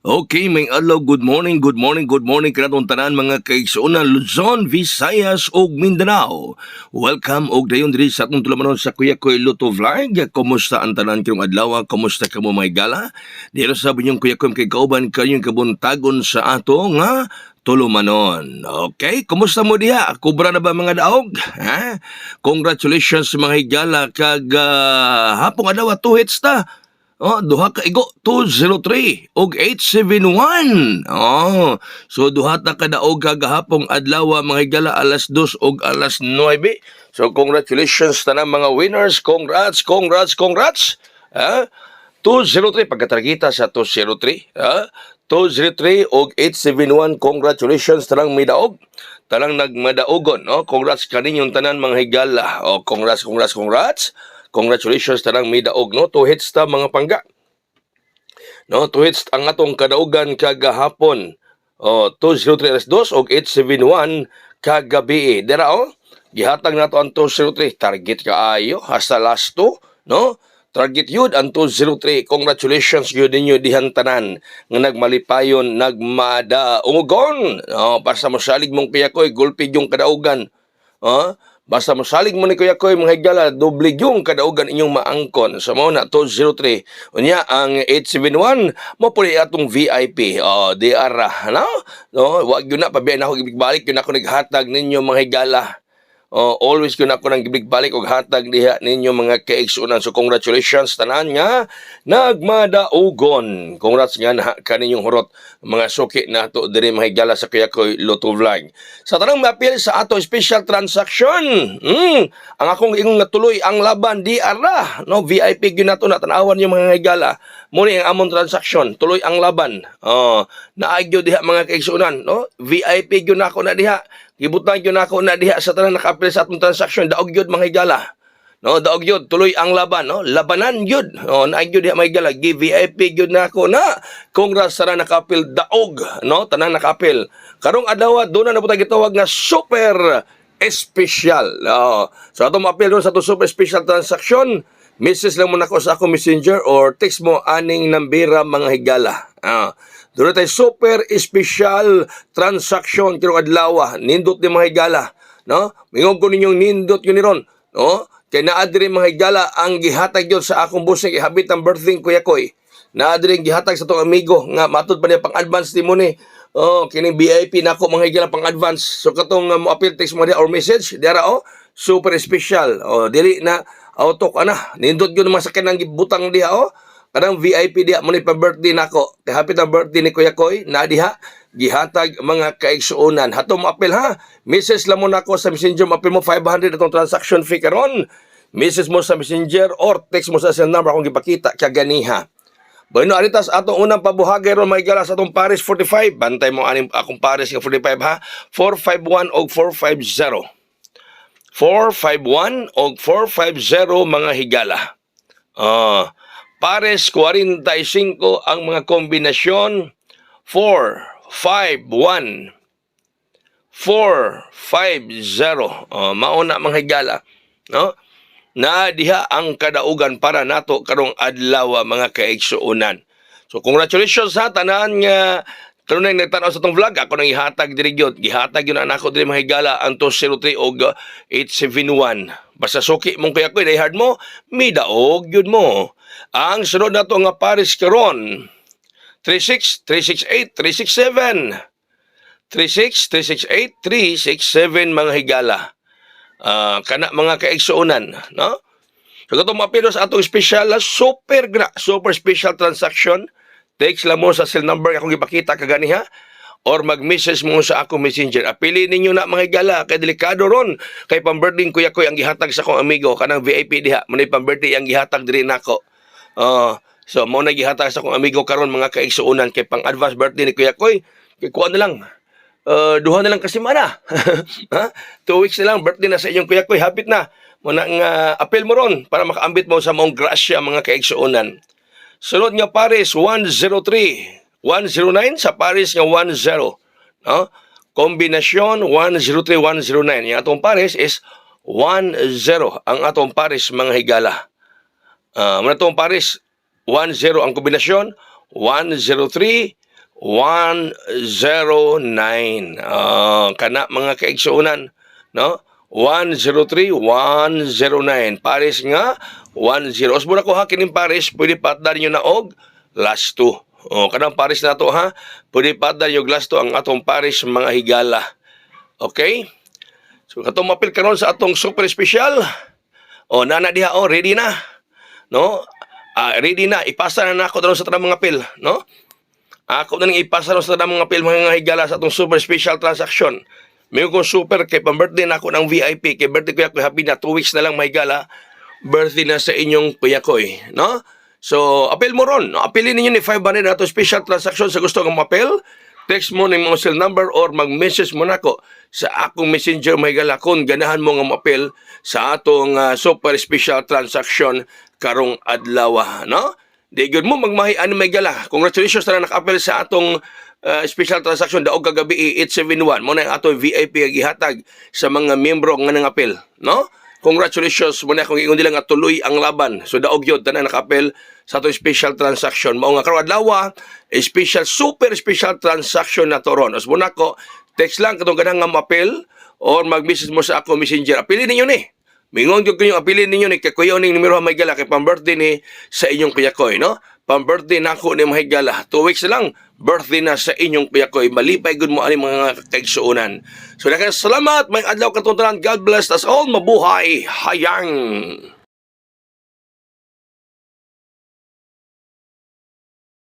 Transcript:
Okay, may adlaw, good morning, good morning, good morning kanatong tanan mga kaigsuonan Luzon, Visayas ug Mindanao. Welcome og dayon diri sa atong tulamanon sa Kuya Koy Luto Vlog. Kumusta ang tanan kirong adlaw? Kumusta kamo may gala? Dito sa binyong Kuya Koy kay kauban kayong kabuntagon sa ato nga tulumanon. Okay, kumusta mo diha? Kubra na ba mga daog? Ha? Congratulations mga higala kag hapong adlaw tuhits ta. Duha ka igo 203 og 871. So duha ta ka daog kagahapong adlaw mga higala alas 2 og alas 9. So congratulations tanang mga winners. Congrats, congrats, congrats. 203 pagkatargita sa 203. 203 og 871. Congratulations tanang midaog. Tanang nagmadaogon, no? Congrats kaninyong tanan mga higala. Congrats, congrats, congrats. Congratulations tanang midaog, no? 2 hits ta mga pangga. No, 2 hits ang atong kadaugan kagahapon. 203 alas 2 og 871 kagabi. Dira gihatag nato ang 203 target kaayo hasta last 2, no? Target yun ang 203. Congratulations yun ninyo dihan tanan nga nagmalipayon nagmadaungon. Basta mosalig mong Kuya Koy gulpi yung kadaugan. Basta mosalig mo ni Kuya Koy mga higala, doble yung kadaugan inyong maangkon. Sa mga na 203. Unya ang 871, mo po atong VIP. DR, no? Wag yun na, pabiyan ako ibig-balik, yun ako naghatag ninyo mga higala. Always yun ako nang gibig-balik og hatag diha ninyo mga kaigsunan. So congratulations tanan nga nagmadaugon. Congrats nga na kaninyong hurot mga suki na to diri mga higala sa Kuya Koy Luto Vlog. Sa tanang mapil sa ato special transaction. Ang akong ingong natuloy ang laban di ara, no? VIP gyud nato na tan-awan yung mga higala. Muni ang among transaction, tuloy ang laban. Naagyo diha mga kaigsunan, no? VIP gyud nako na diha. Gibutan yun ako na diha sa tanan nakapil sa atong transaction. Daog yun mga higala. No, daog yun. Tuloy ang laban. No? Labanan yun. Naag yun diha mga higala. VIP yun na ako na. Congrats sa tanan nakapil daog. No? Tanan nakapil. Karong adlaw doon na po tayo gitawag na super special. So atong mapil doon sa atong super special transaction. Message lang mo na ko sa akong messenger or text mo aning nambira mga higala. Doon tayo super special transaction kirong adlaw. Nindot ni mga higala. No? Mingog ko ninyong nindot yun ni ron. No? Kaya naadiri mga higala ang gihatag yun sa akong busing ihabit ang birthday Kuya Koy. Naadiri ang gihatag sa itong amigo nga matod pa niya pang-advance ni mo ni. Kining VIP na ako mga higala pang-advance. So katong mo-appeal text mo diya or message. Diara super special. Dili na auto ka na. Nindot yun mga sakyan ng butang diya Kadang VIP diha mo ni pa-birthday nako. Kay happy na birthday ni Kuya Koy na diha gihatag mga kaigsuonan. Hato mo apel ha. Message lang mo nako sa Messenger, apel mo 500 atong transaction fee karon. Message mo sa Messenger or text mo sa cell number akong gipakita kay ganiha. Bueno, aritas atong unang pabuhagay ron may gala sa atong Paris 45. Bantay mo aning akong Paris nga 45 ha. 451 og 450. 451 og 450 mga higala. Pares 45 ang mga kombinasyon 4, 5, 1, 4, 5, 0. Mauna mga higala. No? Na diha ang kadaugan para nato karong adlaw mga kaigsuonan. So congratulations sa tanan nga karon na nagtanaw sa tong vlog. Ako nang ihatag diri gyud. Gihatag yun na ako diri mga higala ang 203 og 871. Basta suki mong Kuya Koy, hard mo, midaog yun mo. Ang sunod na ito nga Paris karon 36, 368, 367. 36, 368, 367 mga higala. Kana mga kaigsuonan, no? So katong mapilo sa atong special super special transaction. Text lang mo sa cell number akong ipakita kaganiha or mag-message mo sa akong messenger. Apili ninyo na mga higala kay delikado ron. Kay pang-birthday Kuya Koy ang gihatag sa akong amigo kanang VIP diha. Manay pang-birthday ang gihatag diri nako. So mo na gihatag sa akong amigo karon mga kaigsuonan kay pang-advance birthday ni Kuya Koy. Kay kuha na lang. Duha na lang kasi mana. 2 weeks na lang birthday na sa inyong Kuya Koy. Hapit na. Mo nang apel mo ron para makaambit mo sa mong grasya mga kaigsuonan. Sunod nga Paris 103. 109 sa Paris nga 10. No? Kombinasyon 103, 109. Yung atong Paris is 10. Ang atong Paris mga higala. Muna itong Paris 10 ang kombinasyon 103, 109. Kana mga kaigsuunan, no? 103-109. Pares nga 10. Os muna ko ha kining pares, pwede patdan nyo na og last 2. Kanang pares na to ha, pwede patdan nyo og last 2 ang atong pares mga higala. Okay? So katong mapil karon sa atong super special. Nana diha ready na. No? Ready na, ipasa na nako daron sa tanang mga pil, no? Ako na nang ipasa sa tanang mga pil mga higala sa atong super special transaction. May ko super kay pang-birthday na ako ng VIP, kay birthday ko happy na 2 weeks na lang mahigala. Birthday na sa inyong kuyakoy, no? So, apel mo ron. No? Apelin ninyo ni 500 na ito special transaction sa gusto kong apel. Text mo ng mga cell number or mag-message mo na ako sa akong messenger mahigala kung ganahan mo nga mapel sa atong super special transaction karong adlaw, no? Di good mo magmahi-an mahigala. Congratulations na naka-apel sa atong special transaction daog kagabi 871 mo na ato VIP nga gihatag sa mga miyembro nga nangapel, no? Congratulations mo na kung ingon nila nga tuloy ang laban. So daog yun tanan nakapel sa atong special transaction. Mao nga karong adlaw special super special transaction na toron. Os mo na ko text lang katong ganang nga mapel or mag-message mo sa ako messenger. Apilin ninyo ni. Mingon gyud kayo apilin ninyo ni kay kuya ning numero mahigala kay pang-birthday ni sa inyong kuyakoy, no? Pang-birthday nako ni mahigala. 2 weeks lang birthday na sa inyong kuyakoy. Malipay gud mo ani mga kaigsuonan. So daghang salamat, may adlaw katong tanan. God bless us all. Mabuhay hayang.